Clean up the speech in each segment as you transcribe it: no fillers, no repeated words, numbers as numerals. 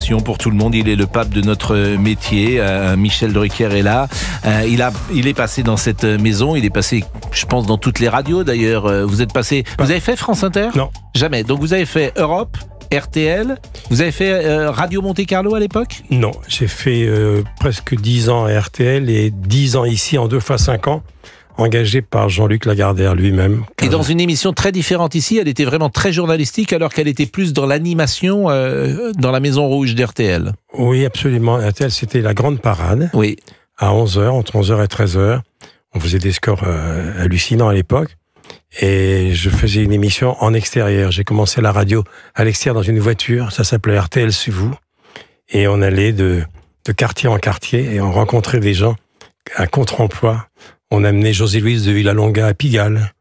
passion pour tout le monde. Il est le pape de notre métier. Michel Drucker est là. Il est passé dans cette maison. Il est passé, je pense, dans toutes les radios d'ailleurs. Vous êtes passé. Vous avez fait France Inter ? Non. Jamais. Donc vous avez fait Europe, RTL. Vous avez fait Radio Monte Carlo à l'époque ? Non, j'ai fait presque 10 ans à RTL et 10 ans ici en 2 fois 5 ans. Engagé par Jean-Luc Lagardère lui-même. Et dans une émission très différente ici, elle était vraiment très journalistique alors qu'elle était plus dans l'animation dans la Maison Rouge d'RTL. Oui, absolument. RTL, c'était la grande parade. Oui. À 11h, entre 11h et 13h. On faisait des scores hallucinants à l'époque. Et je faisais une émission en extérieur. J'ai commencé la radio à l'extérieur dans une voiture. Ça s'appelait RTL sur vous. Et on allait de quartier en quartier et on rencontrait des gens à contre-emploi. On amenait José-Louise de Villalonga à Pigalle.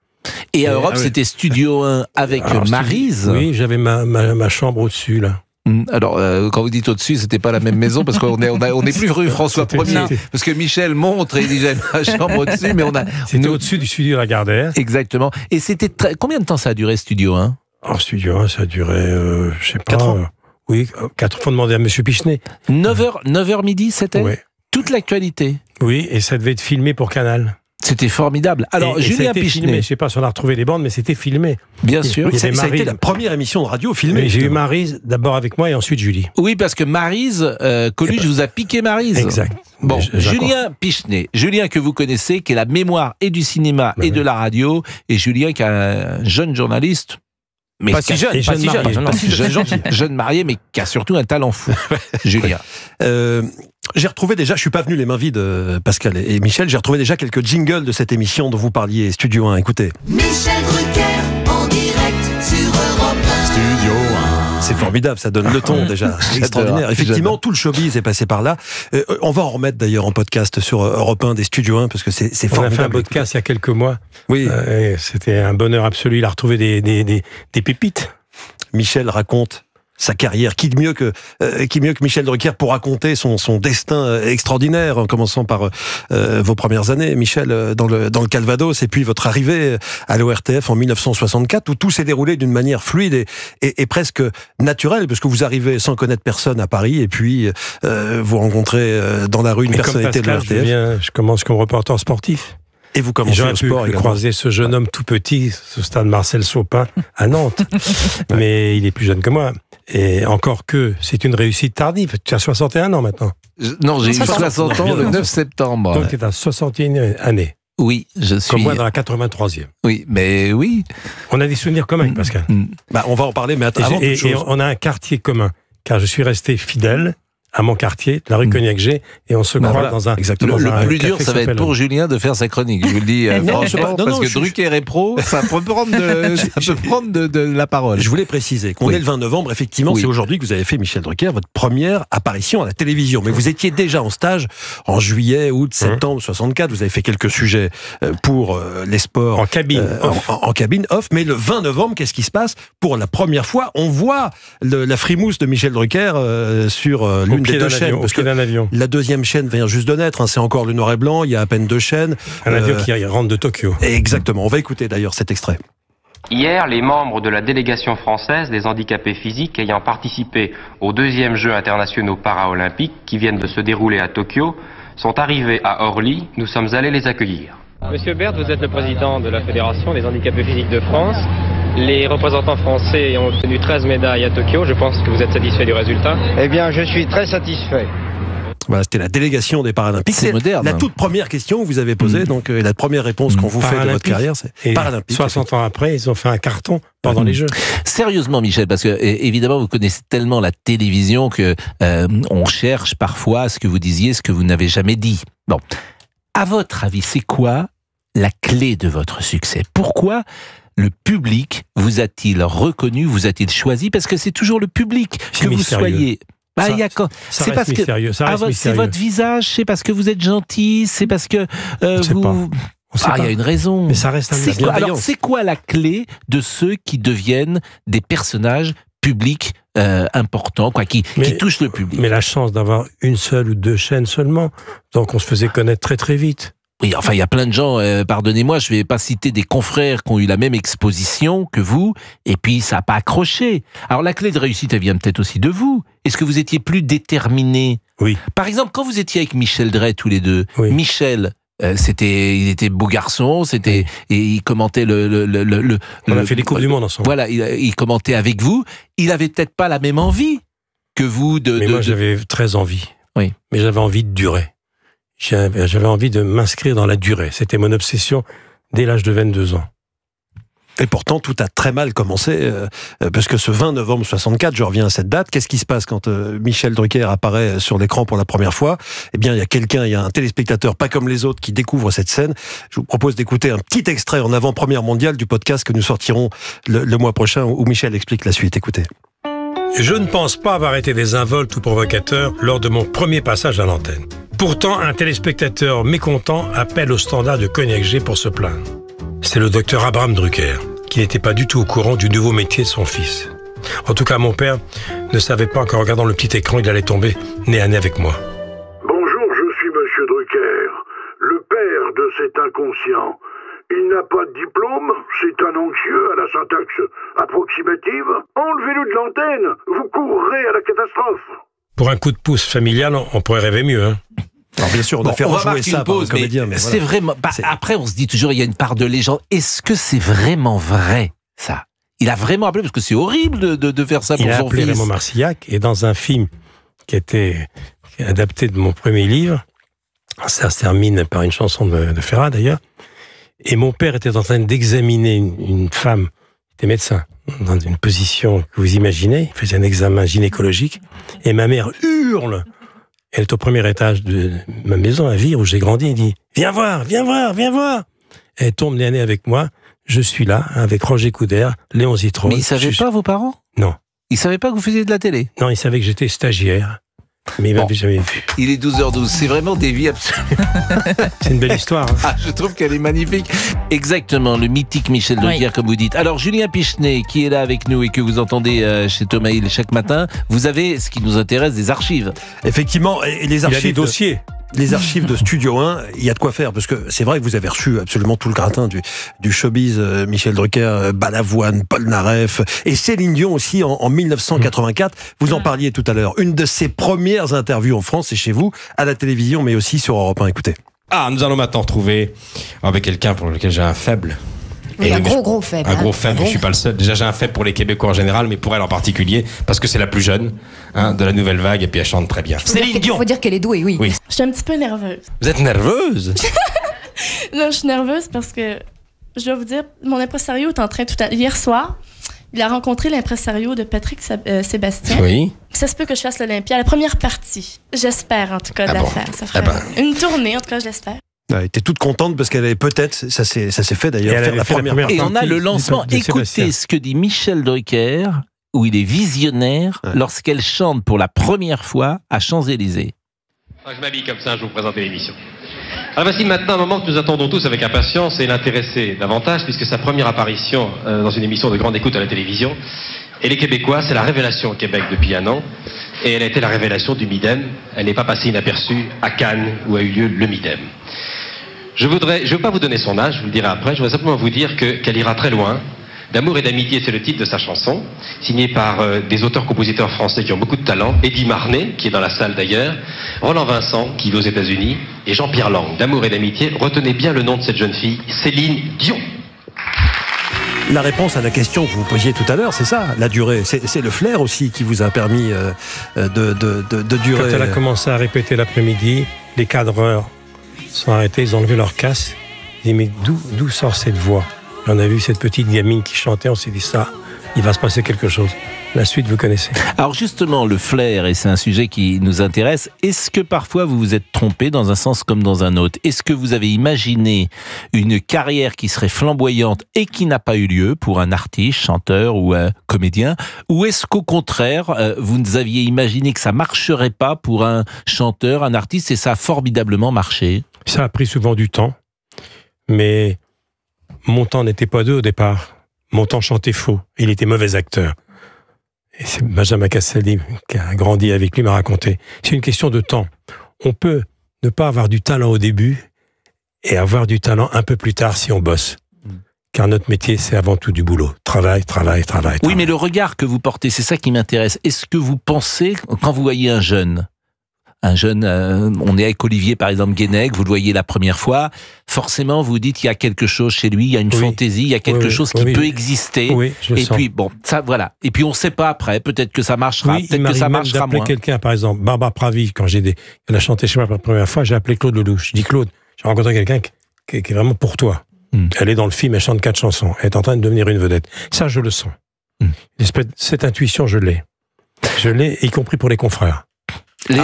Et à Europe, c'était Studio 1 avec Maryse. Oui, j'avais ma chambre au-dessus, là. Alors, quand vous dites au-dessus, c'était pas la même maison, parce qu'on est plus rue François 1er. Parce que Michel montre et il dit, j'aime ma chambre au-dessus, mais C'était au-dessus du studio Lagardère. Exactement. Et c'était combien de temps ça a duré, Studio 1 ? En Studio 1, ça a duré, je sais pas... 4 ans. Oui, 4 ans. Faut demander à Monsieur Pichenet. 9h midi, c'était ? Oui. Toute l'actualité. Oui, et ça devait être filmé pour Canal. C'était formidable. Alors, Julien Pichenet. Je ne sais pas si on a retrouvé les bandes, mais c'était filmé. Bien sûr. Ça a été la première émission de radio filmée. J'ai eu Maryse d'abord avec moi et ensuite Julie. Oui, parce que Maryse, Coluche vous a piqué Maryse. Exact. Bon, Julien Pichenet. Julien que vous connaissez, qui est la mémoire et du cinéma et de la radio. Et Julien qui est un jeune journaliste. Mais pas si jeune, jeune marié, mais qui a surtout un talent fou. Julien. J'ai retrouvé déjà, je suis pas venu les mains vides, Pascal et Michel, j'ai retrouvé déjà quelques jingles de cette émission dont vous parliez, Studio 1, écoutez. Michel Drucker, en direct sur Europe 1. Studio 1. C'est formidable, ça donne le ton déjà, c'est extraordinaire. Effectivement, tout le showbiz est passé par là. On va en remettre d'ailleurs en podcast sur Europe 1 des Studio 1, parce que c'est formidable. On a fait un podcast il y a quelques mois. Oui. C'était un bonheur absolu, il a retrouvé des pépites. Michel raconte sa carrière. Qui mieux que Michel Drucker pour raconter son destin extraordinaire, en commençant par vos premières années, Michel, dans le Calvados, et puis votre arrivée à l'ORTF en 1964, où tout s'est déroulé d'une manière fluide et presque naturelle, parce que vous arrivez sans connaître personne à Paris, et puis vous rencontrez dans la rue une personnalité de l'ORTF. Je commence comme reporter sportif. Et vous commencez au sport également. Croiser ce jeune homme tout petit, ce stade Marcel Saupin, à Nantes. Mais il est plus jeune que moi. Et encore que, c'est une réussite tardive. Tu as 61 ans maintenant. Non, j'ai eu 60 ans le 9 septembre. Donc tu es à 61 années. Oui, je suis... Comme moi dans la 83e. Oui, mais oui. On a des souvenirs communs, Pascal. On va en parler, mais avant toute chose... Et on a un quartier commun, car je suis resté fidèle à mon quartier, la rue Cognac-G, et on se croit dans un... Exactement. Le plus dur, ça va être pour Julien de faire sa chronique. Je vous le dis franchement, parce que Drucker est pro, ça peut prendre de la parole. Je voulais préciser qu'on est le 20 novembre, effectivement, c'est aujourd'hui que vous avez fait, Michel Drucker, votre première apparition à la télévision. Mais vous étiez déjà en stage en juillet, août, septembre 64. Vous avez fait quelques sujets pour les sports. En cabine off. En cabine off. Mais le 20 novembre, qu'est-ce qui se passe ? Pour la première fois, on voit la frimousse de Michel Drucker sur l'une des deux chaînes. Parce que la deuxième chaîne vient juste de naître. C'est encore le noir et blanc. Il y a à peine 2 chaînes. Un avion qui rentre de Tokyo. Exactement. On va écouter d'ailleurs cet extrait. Hier, les membres de la délégation française des handicapés physiques ayant participé aux 2e Jeux internationaux paralympiques qui viennent de se dérouler à Tokyo sont arrivés à Orly. Nous sommes allés les accueillir. Monsieur Berthe, vous êtes le président de la Fédération des handicapés physiques de France. Les représentants français ont obtenu 13 médailles à Tokyo. Je pense que vous êtes satisfait du résultat. Eh bien, je suis très satisfait. Voilà, c'était la délégation des Paralympiques. C'est moderne. La toute première question que vous avez posée, donc la première réponse qu'on vous fait de votre carrière, c'est Paralympique. 60 ans après, ils ont fait un carton pendant les Jeux. Sérieusement, Michel, parce que évidemment, vous connaissez tellement la télévision que on cherche parfois ce que vous disiez, ce que vous n'avez jamais dit. Bon, à votre avis, c'est quoi la clé de votre succès ? Pourquoi le public vous a-t-il reconnu, vous a-t-il choisi ? Parce que c'est toujours le public que vous soyez. C'est parce que c'est votre visage, c'est parce que vous êtes gentil, c'est parce que il y a une raison. Mais ça reste un mystère. Alors c'est quoi la clé de ceux qui deviennent des personnages publics importants, qui touchent le public ? Mais la chance d'avoir une seule ou 2 chaînes seulement, donc on se faisait connaître très très vite. Oui, enfin, il y a plein de gens, pardonnez-moi, je ne vais pas citer des confrères qui ont eu la même exposition que vous, et puis ça n'a pas accroché. Alors la clé de réussite, elle vient peut-être aussi de vous, Est-ce que vous étiez plus déterminé? Oui. Par exemple, quand vous étiez avec Michel Drey tous les deux, Oui. Michel, il était beau garçon, et il commentait On a fait des Coupes du Monde ensemble. Voilà, il commentait avec vous. Il avait peut-être pas la même envie que vous Mais moi, j'avais très envie. Oui. Mais j'avais envie de durer. J'avais envie de m'inscrire dans la durée. C'était mon obsession dès l'âge de 22 ans. Et pourtant, tout a très mal commencé, parce que ce 20 novembre 64, je reviens à cette date, qu'est-ce qui se passe quand Michel Drucker apparaît sur l'écran pour la première fois? Eh bien, il y a un téléspectateur pas comme les autres qui découvre cette scène. Je vous propose d'écouter un petit extrait en avant-première mondiale du podcast que nous sortirons le mois prochain, où Michel explique la suite. Écoutez. Je ne pense pas avoir été désinvolte ou provocateur lors de mon premier passage à l'antenne. Pourtant, un téléspectateur mécontent appelle au standard de Cognac G pour se plaindre. C'est le docteur Abraham Drucker, qui n'était pas du tout au courant du nouveau métier de son fils. En tout cas, mon père ne savait pas qu'en regardant le petit écran, il allait tomber nez à nez avec moi. Bonjour, je suis Monsieur Drucker, le père de cet inconscient. Il n'a pas de diplôme, c'est un anxieux à la syntaxe approximative. Enlevez-le de l'antenne, vous courrez à la catastrophe. Pour un coup de pouce familial, on pourrait rêver mieux, hein. Alors bien sûr, on a fait rejouer ça par un comédien, mais c'est voilà. vraiment. Après, on se dit toujours, il y a une part de légende. Est-ce que c'est vraiment vrai, ça? Il a vraiment appelé, parce que c'est horrible de faire ça pour son fils. Il a appelé Raymond Marcillac, et dans un film qui était adapté de mon premier livre, ça se termine par une chanson de Ferrat d'ailleurs, et mon père était en train d'examiner une femme, qui était médecin, dans une position que vous imaginez, il faisait un examen gynécologique, et ma mère hurle. Elle est au premier étage de ma maison à Vire, où j'ai grandi, elle dit « Viens voir, viens voir, viens voir !» Elle tombe nez à nez avec moi, je suis là, avec Roger Coudert, Léon Zitrone. Mais ils savaient pas, vos parents? Non. Ils savaient pas que vous faisiez de la télé? Non, ils savaient que j'étais stagiaire, mais ils m'avaient jamais vu. Il est 12h12, c'est vraiment des vies absolument... C'est une belle histoire. Hein. Ah, je trouve qu'elle est magnifique. Exactement, le mythique Michel Drucker, comme vous dites. Alors, Julien Pichenet, qui est là avec nous et que vous entendez chez Thomas Hill chaque matin, vous avez, ce qui nous intéresse, des archives. Effectivement, et les Il y a archives... des dossiers. Les archives de Studio 1, il y a de quoi faire, parce que c'est vrai que vous avez reçu absolument tout le gratin du showbiz, Michel Drucker, Balavoine, Paul Naref, et Céline Dion aussi en 1984. Vous en parliez tout à l'heure. Une de ses premières interviews en France, c'est chez vous, à la télévision, mais aussi sur Europe 1. Écoutez. Ah, nous allons maintenant retrouver avec quelqu'un pour lequel j'ai un faible. Oui, un gros faible. Un gros faible, je suis pas le seul. Déjà, j'ai un faible pour les Québécois en général, mais pour elle en particulier, parce que c'est la plus jeune de la nouvelle vague, et puis elle chante très bien. Céline Dion. Il faut dire qu'elle est douée, oui. Je suis un petit peu nerveuse. Vous êtes nerveuse? Non, je suis nerveuse parce que, je dois vous dire, mon impresario est en train hier soir, il a rencontré l'impresario de Patrick Sébastien. Oui. Ça se peut que je fasse l'Olympia, la première partie. J'espère, en tout cas, de la faire. Ça ferait une tournée, en tout cas, je l'espère. Elle était toute contente parce qu'elle avait peut-être, ça s'est fait d'ailleurs, faire la première Et on a le lancement. Écoutez ce que dit Michel Drucker, où il est visionnaire lorsqu'elle chante pour la première fois à Champs-Élysées. Je m'habille comme ça, je vous présente l'émission. Alors voici maintenant un moment que nous attendons tous avec impatience et l'intéresser davantage, puisque sa première apparition dans une émission de grande écoute à la télévision. Et les Québécois, c'est la révélation au Québec depuis un an. Et elle a été la révélation du Midem. Elle n'est pas passée inaperçue à Cannes, où a eu lieu le Midem. Je ne veux pas vous donner son âge, je vous le dirai après. Je voudrais simplement vous dire qu'elle ira très loin. D'amour et d'amitié, c'est le titre de sa chanson, signée par des auteurs-compositeurs français qui ont beaucoup de talent. Eddie Marnet, qui est dans la salle d'ailleurs, Roland Vincent, qui vit aux États-Unis, et Jean-Pierre Lang. D'amour et d'amitié, retenez bien le nom de cette jeune fille, Céline Dion. La réponse à la question que vous vous posiez tout à l'heure, c'est ça, la durée. C'est le flair aussi qui vous a permis de durer. Quand elle a commencé à répéter l'après-midi, les cadreurs sont arrêtés, ils ont enlevé leur casque. Ils disent, mais d'où sort cette voix? Et on a vu cette petite gamine qui chantait, on s'est dit ça, il va se passer quelque chose. La suite, vous connaissez. Alors justement, le flair, et c'est un sujet qui nous intéresse, est-ce que parfois vous vous êtes trompé dans un sens comme dans un autre? Est-ce que vous avez imaginé une carrière qui serait flamboyante et qui n'a pas eu lieu pour un artiste, chanteur ou comédien? Ou est-ce qu'au contraire, vous aviez imaginé que ça marcherait pas pour un chanteur, un artiste, et ça a formidablement marché? Ça a pris souvent du temps, mais mon temps n'était pas d'eux au départ. Mon temps chantait faux. Il était mauvais acteur. Et c'est Benjamin Castaldi, qui a grandi avec lui, m'a raconté. C'est une question de temps. On peut ne pas avoir du talent au début et avoir du talent un peu plus tard si on bosse. car notre métier, c'est avant tout du boulot. Travail. Oui, mais le regard que vous portez, c'est ça qui m'intéresse. Est-ce que vous pensez, quand vous voyez un jeune, on est avec Olivier, par exemple, Guénec, vous le voyez la première fois, forcément, vous dites qu'il y a quelque chose chez lui, il y a une fantaisie, il y a quelque chose qui peut exister. Oui, je le sens. Puis, bon, ça, voilà. Et puis, on ne sait pas après, peut-être que ça marchera, peut-être que ça marchera moins. J'ai appelé quelqu'un, par exemple, Barbara Pravi, quand elle a chanté chez moi pour la première fois, j'ai appelé Claude Lelouch. Je dis, Claude, j'ai rencontré quelqu'un qui est vraiment pour toi. Elle est dans le film, elle chante 4 chansons, elle est en train de devenir une vedette. Ça, je le sens. Cette intuition, je l'ai. Je l'ai, y compris pour les confrères. Les...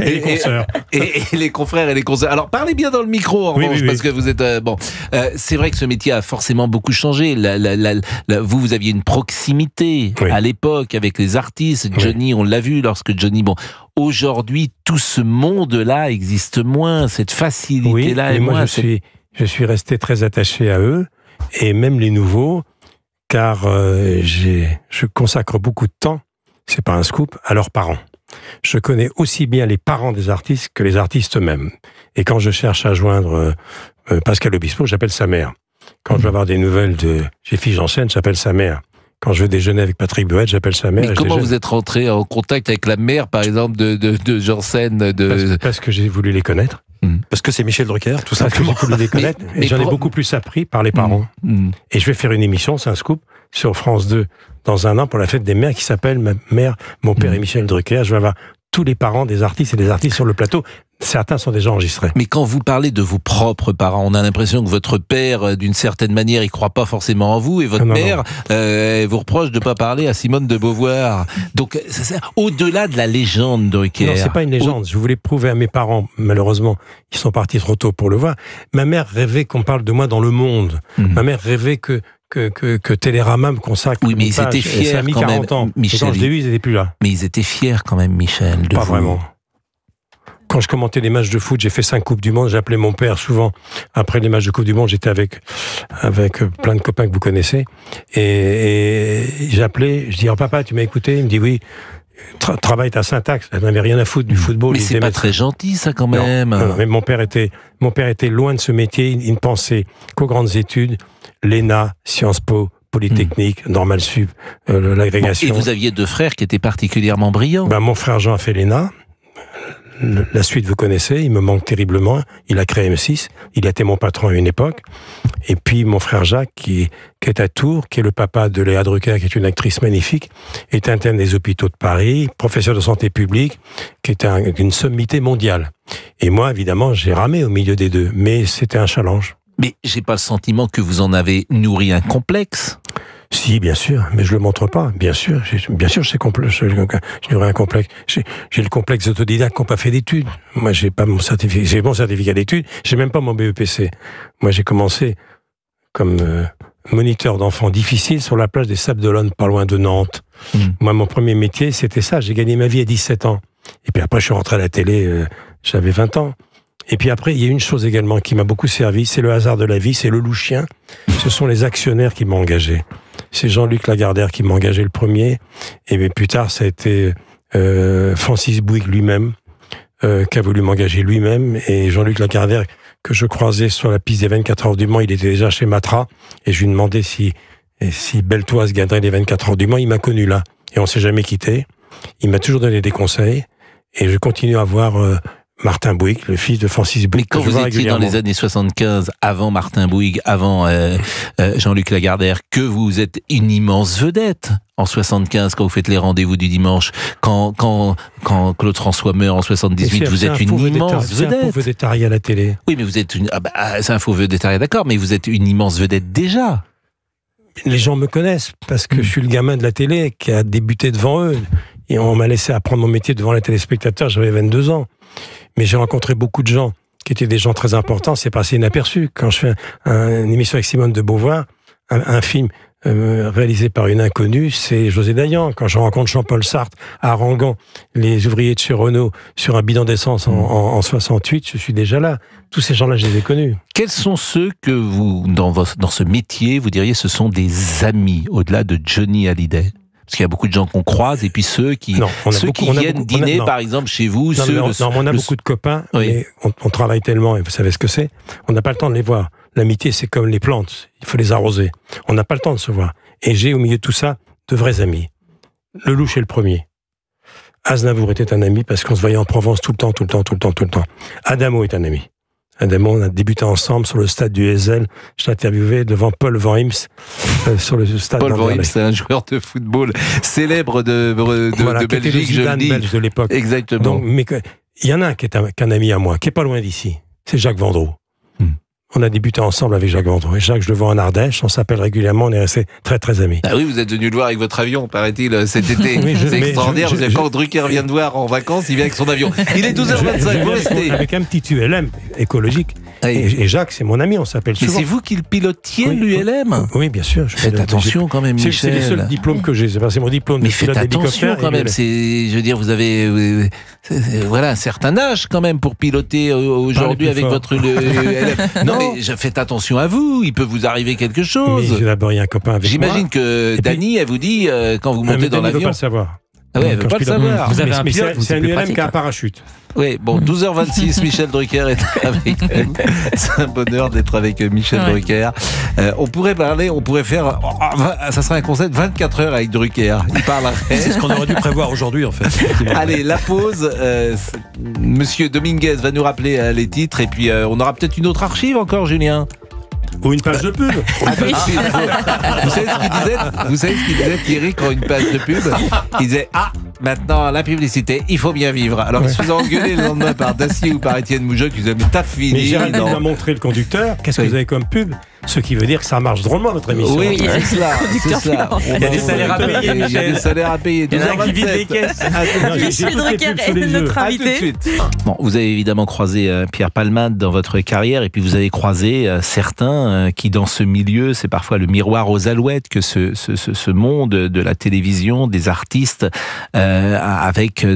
et les consoeurs. Et les confrères et les consoeurs. Alors, parlez bien dans le micro, en revanche, parce que vous êtes... c'est vrai que ce métier a forcément beaucoup changé. Vous aviez une proximité à l'époque avec les artistes. Johnny, on l'a vu lorsque Johnny... Aujourd'hui, tout ce monde-là existe moins. Cette facilité-là est moins. Je suis resté très attaché à eux, et même les nouveaux, car je consacre beaucoup de temps, c'est pas un scoop, à leurs parents. Je connais aussi bien les parents des artistes que les artistes eux-mêmes. Et quand je cherche à joindre Pascal Obispo, j'appelle sa mère. Quand je veux avoir des nouvelles de Jeffy Janssen, j'appelle sa mère. Quand je veux déjeuner avec Patrick Buet, j'appelle sa mère. Mais comment vous êtes rentré en contact avec la mère, par exemple, de Janssen Parce que j'ai voulu les connaître. Parce que c'est Michel Drucker, tout simplement. Parce que j'ai voulu les connaître. Et j'en ai beaucoup plus appris par les parents. Et je vais faire une émission, c'est un scoop, sur France 2, dans un an, pour la fête des mères, qui s'appelle Ma mère, mon père et Michel Drucker. Je vais avoir tous les parents des artistes et des artistes sur le plateau. Certains sont déjà enregistrés. Mais quand vous parlez de vos propres parents, on a l'impression que votre père, d'une certaine manière, il croit pas forcément en vous, et votre mère vous reproche de pas parler à Simone de Beauvoir. Donc, au-delà de la légende Drucker... Non, c'est pas une légende. Je voulais prouver à mes parents, malheureusement, ils sont partis trop tôt pour le voir. Ma mère rêvait qu'on parle de moi dans le monde. Ma mère rêvait que Télérama me consacre. Oui, mais ils étaient fiers quand même. Michel, quand je l'ai eu, ils n'étaient plus là. Mais ils étaient fiers quand même, Michel, de pas vous. Vraiment. Quand je commentais les matchs de foot, j'ai fait 5 Coupes du Monde, j'appelais mon père souvent. Après les matchs de Coupe du Monde, j'étais avec plein de copains que vous connaissez. Et j'appelais, je dis, papa, tu m'as écouté? Il me dit oui. Travaille ta syntaxe, elle n'avait rien à foutre du football. Mais c'est pas très gentil, ça, quand même. Non, mais mon père était loin de ce métier, il ne pensait qu'aux grandes études, l'ENA, Sciences Po, Polytechnique, Normal Sup, l'agrégation. Et vous aviez 2 frères qui étaient particulièrement brillants. Mon frère Jean a fait l'ENA. La suite, vous connaissez, il me manque terriblement. Il a créé M6, il a été mon patron à une époque. Et puis mon frère Jacques, qui est à Tours, qui est le papa de Léa Drucker, qui est une actrice magnifique, est interne des hôpitaux de Paris, professeur de santé publique, qui est une sommité mondiale. Et moi, évidemment, j'ai ramé au milieu des deux, mais c'était un challenge. Mais j'ai pas le sentiment que vous en avez nourri un complexe. Si, bien sûr, mais je le montre pas. Bien sûr, je n'aurais un complexe. J'ai le complexe autodidacte qui n'ont pas fait d'études. Moi, j'ai pas mon certificat. J'ai mon certificat d'études. J'ai même pas mon BEPC. Moi, j'ai commencé comme moniteur d'enfants difficiles sur la plage des Sables d'Olonne, pas loin de Nantes. Moi, mon premier métier, c'était ça. J'ai gagné ma vie à 17 ans. Et puis après, je suis rentré à la télé. J'avais 20 ans. Et puis après, il y a une chose également qui m'a beaucoup servi. C'est le hasard de la vie. C'est le louchien. Ce sont les actionnaires qui m'ont engagé. C'est Jean-Luc Lagardère qui m'a engagé le premier, et puis plus tard ça a été Francis Bouygues lui-même qui a voulu m'engager lui-même, et Jean-Luc Lagardère que je croisais sur la piste des 24 heures du Mans, il était déjà chez Matra, et je lui demandais si Beltoise gagnerait les 24 heures du Mans. Il m'a connu là, et on s'est jamais quitté. Il m'a toujours donné des conseils, et je continue à voir Martin Bouygues, le fils de Francis Bouygues. Mais quand vous étiez dans les années 75, avant Martin Bouygues, avant Jean-Luc Lagardère, que vous êtes une immense vedette en 75, quand vous faites les rendez-vous du dimanche, quand Claude François meurt en 78, vous êtes une immense vedette. C'est un faux vedettariat à la télé. Oui, mais vous êtes c'est un faux vedettariat, d'accord, mais vous êtes une immense vedette déjà. Les gens me connaissent, parce que je suis le gamin de la télé qui a débuté devant eux. Et on m'a laissé apprendre mon métier devant les téléspectateurs, j'avais 22 ans. Mais j'ai rencontré beaucoup de gens qui étaient des gens très importants, c'est passé inaperçu. Quand je fais une émission avec Simone de Beauvoir, un film réalisé par une inconnue, c'est José Dayan. Quand je rencontre Jean-Paul Sartre à Rangan, les ouvriers de chez Renault, sur un bidon d'essence en 68, je suis déjà là. Tous ces gens-là, je les ai connus. Quels sont ceux que vous, dans ce métier, vous diriez ce sont des amis, au-delà de Johnny Hallyday? Parce qu'il y a beaucoup de gens qu'on croise, et puis ceux qui viennent dîner, par exemple, chez vous. On a beaucoup de copains, mais on travaille tellement, et vous savez ce que c'est, on n'a pas le temps de les voir. L'amitié, c'est comme les plantes. Il faut les arroser. On n'a pas le temps de se voir. Et j'ai au milieu de tout ça de vrais amis. Lelouch est le premier. Aznavour était un ami parce qu'on se voyait en Provence tout le temps. Adamo est un ami. Adamo, on a débuté ensemble sur le stade du Heysel. Je l'ai interviewé devant Paul Van Imst sur le stade Paul Van d'Anderlecht. Imst, c'est un joueur de football célèbre de qui était Belgique, le je le Zidane dis. belge de l'époque. Exactement. Donc, mais il y en a un qui est un ami à moi, qui est pas loin d'ici. C'est Jacques Vendroux. On a débuté ensemble avec Jacques Vendroux. Et Jacques, je le vois en Ardèche, on s'appelle régulièrement, on est restés très très amis. Ah oui, vous êtes venu le voir avec votre avion, paraît-il, cet été. Oui, c'est extraordinaire. Quand Drucker vient de voir en vacances, il vient avec son avion. Il est 12h25, vous restez. Avec un petit ULM écologique. Et Jacques, c'est mon ami, on s'appelle souvent. Mais c'est vous qui le pilotiez, l'ULM? Oui, bien sûr. Faites attention quand même, Michel. C'est le seul diplôme que j'ai. C'est mon diplôme mais de pilote d'hélicoptère. Faites attention quand même. Je veux dire, vous avez voilà, un certain âge quand même pour piloter aujourd'hui avec votre ULM. Non, mais faites attention à vous. Il peut vous arriver quelque chose. Mais j'ai d'abord un copain avec moi. J'imagine que Dany, elle vous dit quand vous montez dans l'avion. Elle ne veut pas le savoir. Ah ouais, elle veut pas le savoir. Vous avez un pilote, c'est un ULM qui a un parachute. Oui, bon, 12h26, Michel Drucker est avec nous. C'est un bonheur d'être avec Michel Drucker. On pourrait faire, ça serait un concept 24 heures avec Drucker. Il parlerait. C'est ce qu'on aurait dû prévoir aujourd'hui, en fait. Allez, la pause. Monsieur Dominguez va nous rappeler les titres et puis on aura peut-être une autre archive encore, Julien. Ou une page de pub. Vous savez ce qu'il disait Thierry quand une page de pub, il disait maintenant la publicité, il faut bien vivre. Alors il se faisait engueuler le lendemain par Dacier ou par Étienne Moujoc, qui disait mais t'as fini. Mais Géraldine m'a montré le conducteur. Qu'est-ce que vous avez comme pub? Ce qui veut dire que ça marche drôlement notre émission. Oui, c'est cela. Il y a des salaires à payer. Il y a des salaires à payer. Il y en a qui vident les caisses. Michel Drucker est notre invité. Bon, vous avez évidemment croisé Pierre Palmade dans votre carrière et puis vous avez croisé certains qui dans ce milieu, c'est parfois le miroir aux alouettes que ce monde de la télévision, des artistes avec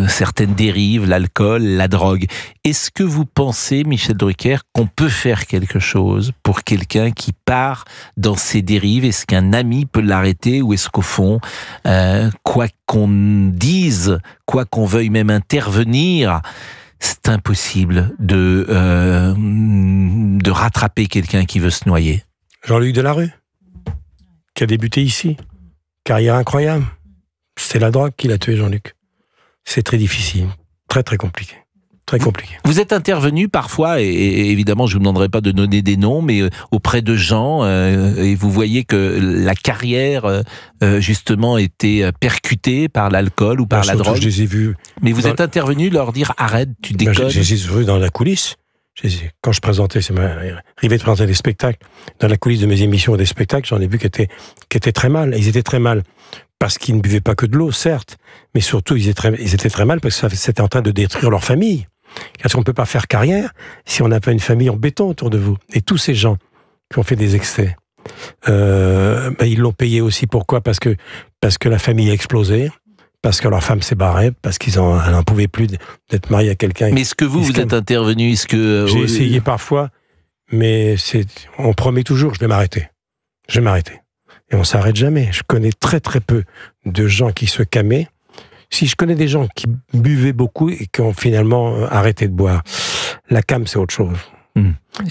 certaines dérives, l'alcool, la drogue. Est-ce que vous pensez, Michel Drucker, qu'on peut faire quelque chose pour quelqu'un qui part dans ces dérives? Est-ce qu'un ami peut l'arrêter ou est-ce qu'au fond, quoi qu'on dise, quoi qu'on veuille même intervenir, c'est impossible de rattraper quelqu'un qui veut se noyer? Jean-Luc Delarue, qui a débuté ici, carrière incroyable. C'est la drogue qui l'a tué, Jean-Luc. C'est très difficile, très très compliqué. Très compliqué. Vous êtes intervenu parfois, et évidemment je ne vous demanderai pas de donner des noms, mais auprès de gens, et vous voyez que la carrière justement était percutée par l'alcool ou par la drogue. Je les ai vus. Mais vous êtes intervenu leur dire arrête, tu déconnes. Je les ai vus dans la coulisse. Quand je présentais, c'est arrivé de présenter des spectacles, dans la coulisse de mes émissions et des spectacles, j'en ai vu qui étaient très mal. Ils étaient très mal. Parce qu'ils ne buvaient pas que de l'eau, certes, mais surtout ils étaient très mal parce que c'était en train de détruire leur famille. Parce qu'on ne peut pas faire carrière si on n'a pas une famille en béton autour de vous. Et tous ces gens qui ont fait des excès, ils l'ont payé aussi. Pourquoi? Parce que la famille a explosé, parce que leur femme s'est barrée, parce qu'elle n'en pouvaient plus d'être mariée à quelqu'un. Mais est-ce que vous êtes intervenu? J'ai essayé parfois, mais on promet toujours, je vais m'arrêter. Je vais m'arrêter. Et on ne s'arrête jamais. Je connais très très peu de gens qui se camaient. Si je connais des gens qui buvaient beaucoup et qui ont finalement arrêté de boire, la came, c'est autre chose.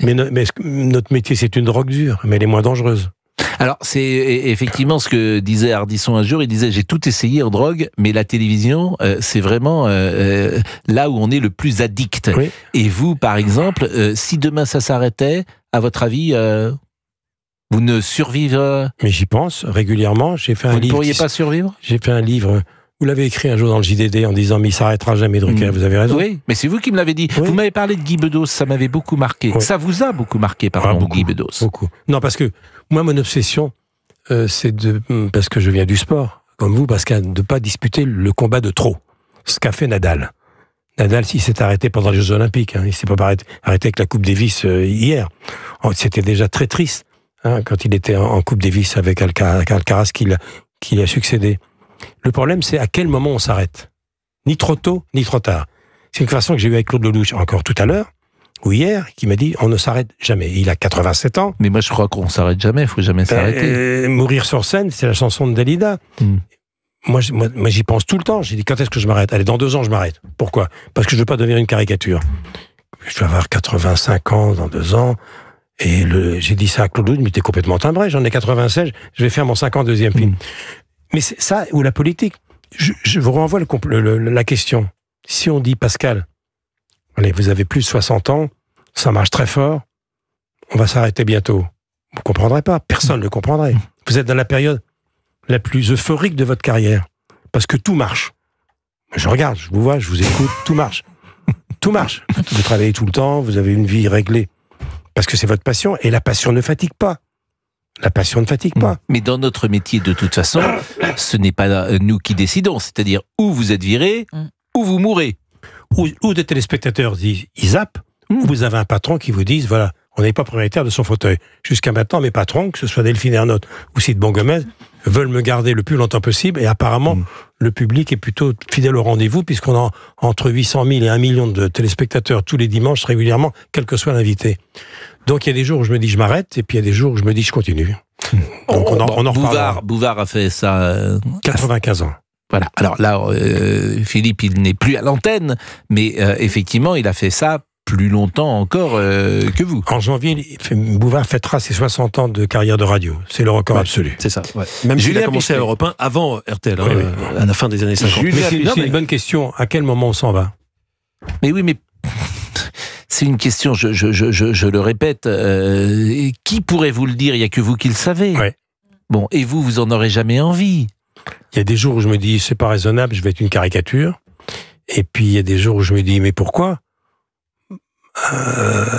Mais notre métier, c'est une drogue dure, mais elle est moins dangereuse. Alors, c'est effectivement ce que disait Ardisson un jour. Il disait, j'ai tout essayé en drogue, mais la télévision, c'est vraiment là où on est le plus addict. Oui. Et vous, par exemple, si demain ça s'arrêtait, à votre avis, vous ne survivez? Mais j'y pense régulièrement. J'ai fait un livre. Vous ne pourriez pas survivre? J'ai fait un livre. Vous l'avez écrit un jour dans le JDD en disant mais il s'arrêtera jamais, Drucker. Vous avez raison. Oui, mais c'est vous qui me l'avez dit. Oui. Vous m'avez parlé de Guy Bedos, ça m'avait beaucoup marqué. Oui. Ça vous a beaucoup marqué, pardon, Guy Bedos. Beaucoup. Non, parce que moi, mon obsession, c'est parce que je viens du sport, comme vous, Pascal, de ne pas disputer le combat de trop. Ce qu'a fait Nadal. Nadal, il s'est arrêté pendant les Jeux Olympiques. Il ne s'est pas arrêté avec la Coupe Davis hier. C'était déjà très triste quand il était en Coupe Davis avec Alcaraz qui lui a succédé. Le problème, c'est à quel moment on s'arrête. Ni trop tôt, ni trop tard. C'est une façon que j'ai eue avec Claude Lelouch, encore tout à l'heure, ou hier, qui m'a dit on ne s'arrête jamais. Il a 87 ans. Mais moi, je crois qu'on ne s'arrête jamais, il ne faut jamais s'arrêter. Mourir sur scène, c'est la chanson de Dalida. Moi, j'y pense tout le temps. J'ai dit quand est-ce que je m'arrête? Allez, dans 2 ans, je m'arrête. Pourquoi? Parce que je ne veux pas devenir une caricature. Je vais avoir 85 ans dans 2 ans. Et j'ai dit ça à Claude Lelouch, mais t'es complètement timbré, j'en ai 96, je vais faire mon 52e film. Mais c'est ça, ou la politique. Je vous renvoie la question. Si on dit, Pascal, allez, vous avez plus de 60 ans, ça marche très fort, on va s'arrêter bientôt. Vous ne comprendrez pas, personne ne le comprendrait. Vous êtes dans la période la plus euphorique de votre carrière, parce que tout marche. Je regarde, je vous vois, je vous écoute, tout marche. Tout marche. Vous travaillez tout le temps, vous avez une vie réglée. Parce que c'est votre passion, et la passion ne fatigue pas. La passion ne fatigue pas. Mais dans notre métier, de toute façon, ce n'est pas nous qui décidons. C'est-à-dire, ou vous êtes viré, ou vous mourrez. Ou des téléspectateurs disent, ils zappent, ou vous avez un patron qui vous dit, voilà, on n'est pas propriétaire de son fauteuil. Jusqu'à maintenant, mes patrons, que ce soit Delphine Ernotte ou Sid Bongomez, veulent me garder le plus longtemps possible, et apparemment, le public est plutôt fidèle au rendez-vous, puisqu'on a entre 800 000 et 1 million de téléspectateurs tous les dimanches, régulièrement, quel que soit l'invité. Donc il y a des jours où je me dis je m'arrête, et puis il y a des jours où je me dis je continue. Donc on en reparlera. Bouvard a fait ça... 95 ans. Voilà. Alors là, Philippe, il n'est plus à l'antenne, mais effectivement, il a fait ça plus longtemps encore que vous. En janvier, Bouvard fêtera ses 60 ans de carrière de radio. C'est le record absolu. C'est ça. Ouais. Même s'il a commencé à Europe 1 avant RTL, à la fin des années 50. C'est une bonne question. À quel moment on s'en va? Mais oui, mais... C'est une question, je le répète, qui pourrait vous le dire? Il n'y a que vous qui le savez. Ouais. Bon, et vous en aurez jamais envie. Il y a des jours où je me dis, c'est pas raisonnable, je vais être une caricature. Et puis il y a des jours où je me dis, mais pourquoi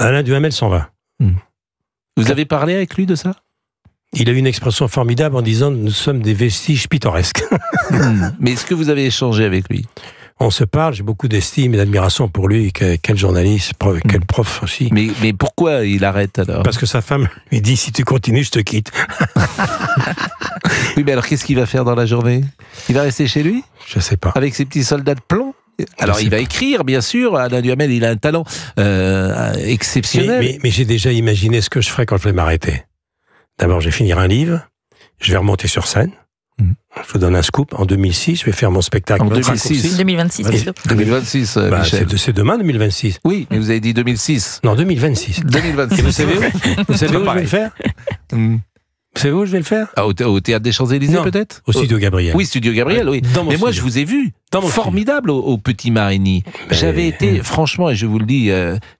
Alain Duhamel s'en va. Vous avez parlé avec lui de ça? Il a eu une expression formidable en disant, nous sommes des vestiges pittoresques. Mais est-ce que vous avez échangé avec lui? On se parle, j'ai beaucoup d'estime et d'admiration pour lui, quel journaliste, quel prof aussi. Mais pourquoi il arrête alors? Parce que sa femme lui dit, si tu continues, je te quitte. Oui, mais alors qu'est-ce qu'il va faire dans la journée? Il va rester chez lui? Je sais pas. Avec ses petits soldats de plomb? Alors il va écrire, bien sûr. Alain Duhamel, il a un talent exceptionnel. Mais j'ai déjà imaginé ce que je ferais quand je vais m'arrêter. D'abord, je vais finir un livre, je vais remonter sur scène. Je vous donne un scoop. En 2006, je vais faire mon spectacle. En 2026. 2026. 2026, Michel. C'est demain, 2026. Oui, mais vous avez dit 2006. Non, 2026. 2026. Et vous savez où je vais le faire? Vous savez où je vais le faire? Au Théâtre des Champs-Élysées, peut-être? Au Studio Gabriel. Oui, Studio Gabriel, oui. Mais moi, je vous ai vu. Formidable au Petit Marigny. J'avais été, franchement, et je vous le dis,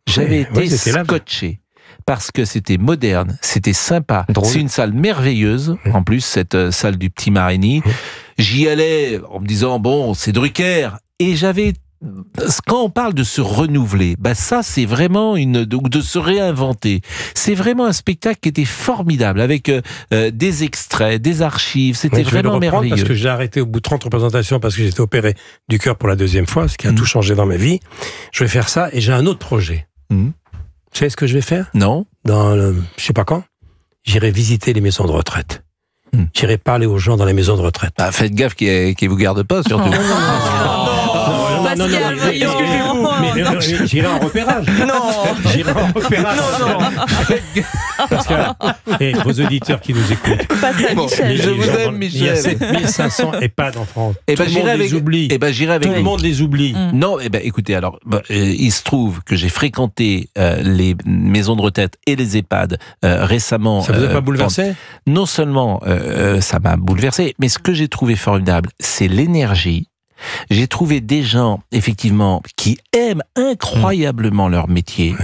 j'avais été scotché. Parce que c'était moderne, c'était sympa. C'est une salle merveilleuse, en plus, cette salle du Petit Marigny. J'y allais en me disant, bon, c'est Drucker. Et j'avais... Quand on parle de se renouveler, ça c'est vraiment de se réinventer. C'est vraiment un spectacle qui était formidable, avec des extraits, des archives. C'était vraiment merveilleux. Parce que j'ai arrêté au bout de 30 représentations parce que j'étais opéré du cœur pour la deuxième fois, ce qui a tout changé dans ma vie. Je vais faire ça et j'ai un autre projet. Vous savez ce que je vais faire? Non. Je sais pas quand, j'irai visiter les maisons de retraite. J'irai parler aux gens dans les maisons de retraite. Faites gaffe qu'ils vous gardent pas, surtout. Non, excusez-vous. Mais j'irai en repérage. Non. J'irai en repérage. Parce que vos auditeurs qui nous écoutent. Je vous aime, Michel. Il y a 7500 EHPAD en France. Tout le monde les oublie. Tout le monde les oublie. Non, écoutez, alors, il se trouve que j'ai fréquenté les maisons de retraite et les EHPAD récemment. Ça vous a pas bouleversé? Non seulement ça m'a bouleversé, mais ce que j'ai trouvé formidable, c'est l'énergie. J'ai trouvé des gens, effectivement, qui aiment incroyablement leur métier.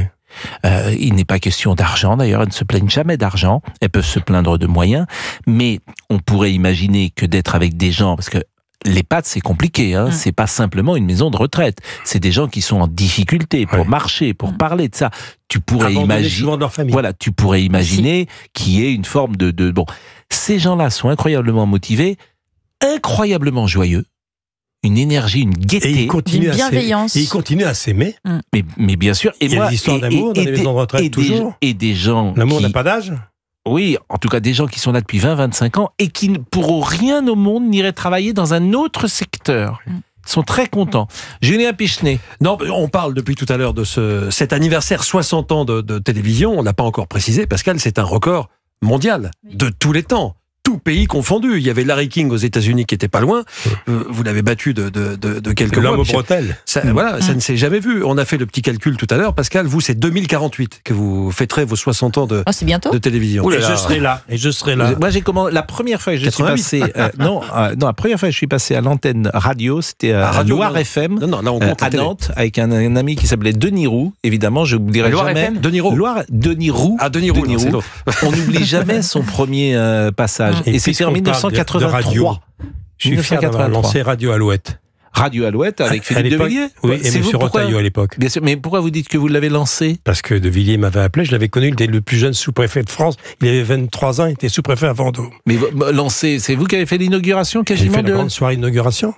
Il n'est pas question d'argent, d'ailleurs, elles ne se plaignent jamais d'argent, elles peuvent se plaindre de moyens, mais on pourrait imaginer que d'être avec des gens, parce que l'EHPAD, c'est compliqué, c'est pas simplement une maison de retraite, c'est des gens qui sont en difficulté pour marcher, pour parler de ça. Tu pourrais imaginer, voilà, tu pourrais imaginer qu'il y ait une forme de bon. Ces gens-là sont incroyablement motivés, incroyablement joyeux. Une énergie, une gaieté, une bienveillance. Et ils continuent à s'aimer. Mais bien sûr. Et il y a des histoires d'amour dans les maisons de retraite, toujours. Et des gens. L'amour n'a pas d'âge? Oui, en tout cas des gens qui sont là depuis 20-25 ans et qui, pour rien au monde, n'iraient travailler dans un autre secteur. Ils sont très contents. Julien Pichenet. Non, on parle depuis tout à l'heure de cet anniversaire 60 ans de télévision. On n'a pas encore précisé, Pascal, c'est un record mondial de tous les temps. tout pays confondu. Il y avait Larry King aux États-Unis qui était pas loin. Vous l'avez battu de quelques mois. L'homme aux bretelles. Voilà, ça ne s'est jamais vu. On a fait le petit calcul tout à l'heure. Pascal, vous, c'est 2048 que vous fêterez vos 60 ans de télévision. Et je serai là. Et je serai là. Moi, j'ai commencé la première fois que je 88. suis passé. Non, la première fois que je suis passé à l'antenne radio, c'était à Loire FM, là, on compte à Nantes, avec un ami qui s'appelait Denis Roux. Évidemment, je n'oublierai Loire jamais. FM Denis Roux. Denis Roux. Ah, Denis Roux, non, c'est l'autre. On n'oublie jamais son premier passage. Et c'était en 1983. Je suis fier d'avoir lancé Radio Alouette. Radio Alouette avec Philippe de Villiers. Oui, et M. Rotaillot à l'époque. Bien sûr, mais pourquoi vous dites que vous l'avez lancé? Parce que de Villiers m'avait appelé, je l'avais connu, il était le plus jeune sous-préfet de France. Il avait 23 ans, il était sous-préfet à Vendôme. Mais lancé, c'est vous qui avez fait l'inauguration quasiment J'ai fait la grande soirée d'inauguration.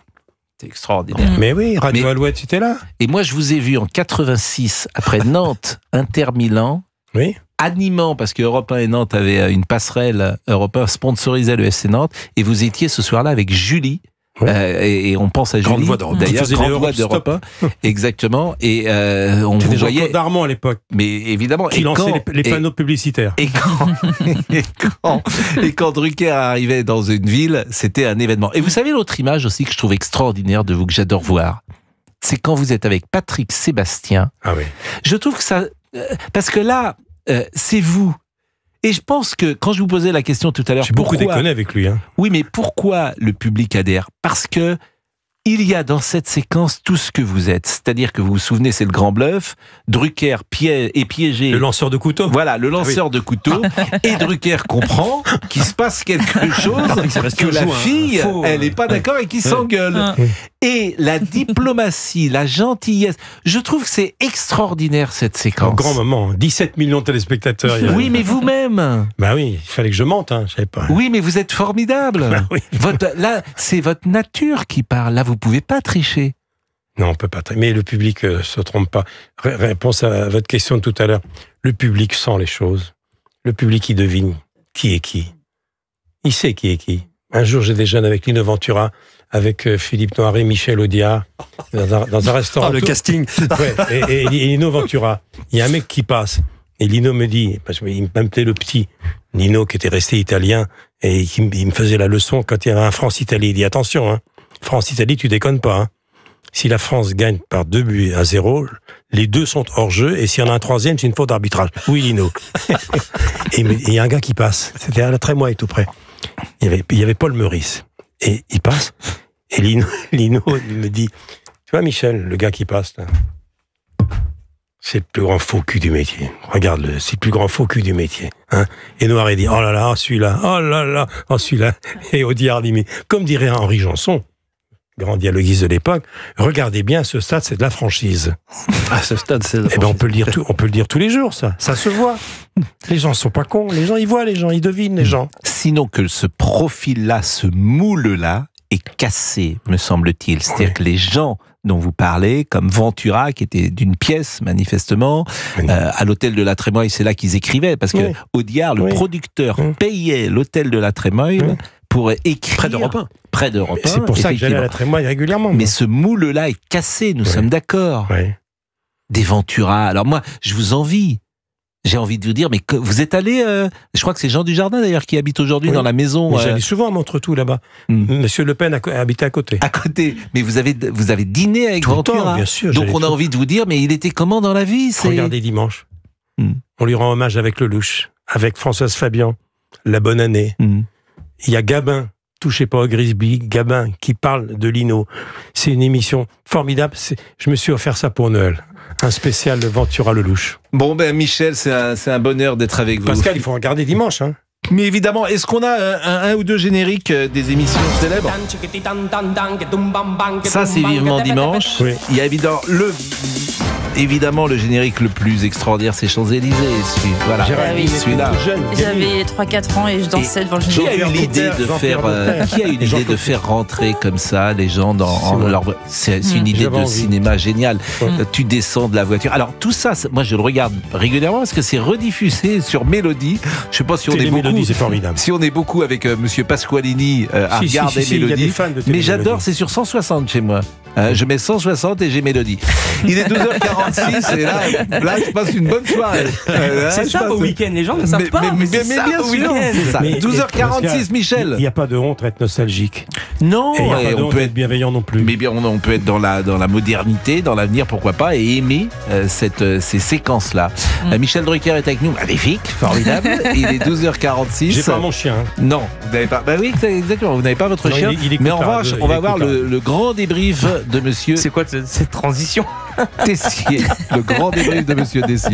C'est extraordinaire. Mais oui, Radio Alouette, c'était là. Et moi, je vous ai vu en 86, après Nantes, Inter-Milan. Oui. Animant, parce que Europe 1 et Nantes avaient une passerelle, Europe 1 sponsorisait le FC Nantes, et vous étiez ce soir-là avec Julie. Oui. Et on pense à Julie, Grande voix d'Europe. d'ailleurs, Qui faisait grande les voix d'Europe 1, exactement, et on vous voyait... Jean-Claude Darmon à l'époque, mais évidemment, qui lançait les panneaux publicitaires. Et quand Drucker arrivait dans une ville, c'était un événement. Et vous savez l'autre image aussi que je trouve extraordinaire de vous, que j'adore voir, c'est quand vous êtes avec Patrick Sébastien. Ah oui. Je trouve que ça... parce que là, c'est vous. Et je pense que quand je vous posais la question tout à l'heure, j'ai beaucoup déconné avec lui. Hein. Oui, mais pourquoi le public adhère? Parce que il y a dans cette séquence tout ce que vous êtes. C'est-à-dire que vous vous souvenez, c'est le grand bluff. Drucker est piégé. Le lanceur de couteau. Voilà, le lanceur de couteau. Et Drucker comprend qu'il se passe quelque chose, que la fille, elle n'est pas d'accord et qu'il s'engueule. Et la diplomatie, la gentillesse, je trouve que c'est extraordinaire cette séquence. Un grand moment, 17 millions de téléspectateurs. Oui, mais vous-même. Bah oui, il fallait que je mente, hein, je savais pas. Oui, mais vous êtes formidable. Bah oui. Là, c'est votre nature qui parle. Là, vous pouvez pas tricher. Non, on peut pas tricher. Mais le public se trompe pas. Réponse à votre question de tout à l'heure. Le public sent les choses. Le public, il devine qui est qui. Il sait qui est qui. Un jour, j'ai déjeuné avec Lino Ventura, avec Philippe Noiret, Michel Audiard, dans un restaurant. Ah, le casting. Ouais, et Lino Ventura. Il y a un mec qui passe. Et Lino me dit, parce qu'il m'appelait le petit, Lino qui était resté italien, et il me faisait la leçon quand il y avait un France-Italie. Il dit, attention, hein, France-Italie, tu déconnes pas. Hein. Si la France gagne par 2-0, les deux sont hors jeu, et s'il y en a un troisième, c'est une faute d'arbitrage. Oui, Lino. Et il y a un gars qui passe. C'était à la Trémoille, tout près. Il y avait Paul Meurice. Et il passe, et Lino me dit, tu vois Michel, le gars qui passe là, c'est le plus grand faux cul du métier. Regarde-le, c'est le plus grand faux cul du métier. Hein, et Noiret dit, oh là là, celui-là, oh là là, oh celui-là. Et Audiard dit, mais comme dirait Henri Janson, grand dialoguiste de l'époque, regardez bien, ce stade, c'est de la franchise. Ah, ce stade, c'est de la franchise. Eh ben, on peut le dire tous les jours, ça se voit. Les gens sont pas cons, les gens, ils voient les gens, ils devinent les gens. Sinon que ce profil-là, ce moule-là, est cassé, me semble-t-il. C'est-à-dire que les gens dont vous parlez, comme Ventura, qui était d'une pièce, manifestement, à l'hôtel de la Trémoille, c'est là qu'ils écrivaient, parce que Audiard, le producteur, payait l'hôtel de la Trémoille pour écrire... Près d'Europe 1. Près d'Europe 1, c'est pour ça que j'allais à la Trémoille régulièrement. Mais ce moule-là est cassé, nous sommes d'accord. Des Ventura. Alors moi, je vous envie. J'ai envie de vous dire, mais vous êtes allé, je crois que c'est Jean Dujardin d'ailleurs qui habite aujourd'hui dans la maison. J'allais souvent à Montretout là-bas. Monsieur Le Pen habitait à côté. À côté. Mais vous avez dîné avec Ventura. Bien sûr. Donc on a envie de vous dire, mais il était comment dans la vie? Regardez dimanche. On lui rend hommage avec Lelouch, avec Françoise Fabian, La Bonne Année. Il y a Gabin, touchez pas au Grisby, Gabin qui parle de Lino. C'est une émission formidable. Je me suis offert ça pour Noël. Un spécial Ventura Lelouch. Bon, ben Michel, c'est un bonheur d'être avec vous. Pascal, il faut regarder dimanche. Hein. Mais évidemment, est-ce qu'on a un ou deux génériques des émissions célèbres? Ça, c'est Vivement Dimanche. Oui. Il y a évidemment le générique le plus extraordinaire, c'est Champs-Élysées. Voilà, celui-là. J'avais 3-4 ans et je dansais devant le générique. Qui a eu l'idée de faire rentrer comme ça les gens dans leur... C'est une idée de cinéma géniale. Tu descends de la voiture. Alors tout ça, moi je le regarde régulièrement parce que c'est rediffusé sur Mélodie. Je sais pas si on est beaucoup. C'est formidable. Si on est beaucoup avec Monsieur Pasqualini à regarder Mélodie. Mais j'adore, c'est sur 160 chez moi. Je mets 160 et j'ai Mélodie. Il est 12h46 et là je passe une bonne soirée. C'est ça au week-end, les gens ne savent pas. Mais bien sûr, c'est ça. 12h46, Michel. Il n'y a pas de honte à être nostalgique. Non, et il n'y a pas de honte on peut à être bienveillant non plus. Mais bien, on peut être dans la modernité, dans l'avenir, pourquoi pas, et aimer ces séquences-là. Michel Drucker est avec nous, magnifique, formidable. Il est 12h46. J'ai pas mon chien. Non, vous n'avez pas. Bah oui, exactement. Vous n'avez pas votre chien. Mais en revanche, on va voir le grand débrief de Monsieur. C'est quoi cette transition? Tessier. Le grand débrief de Monsieur Tessier.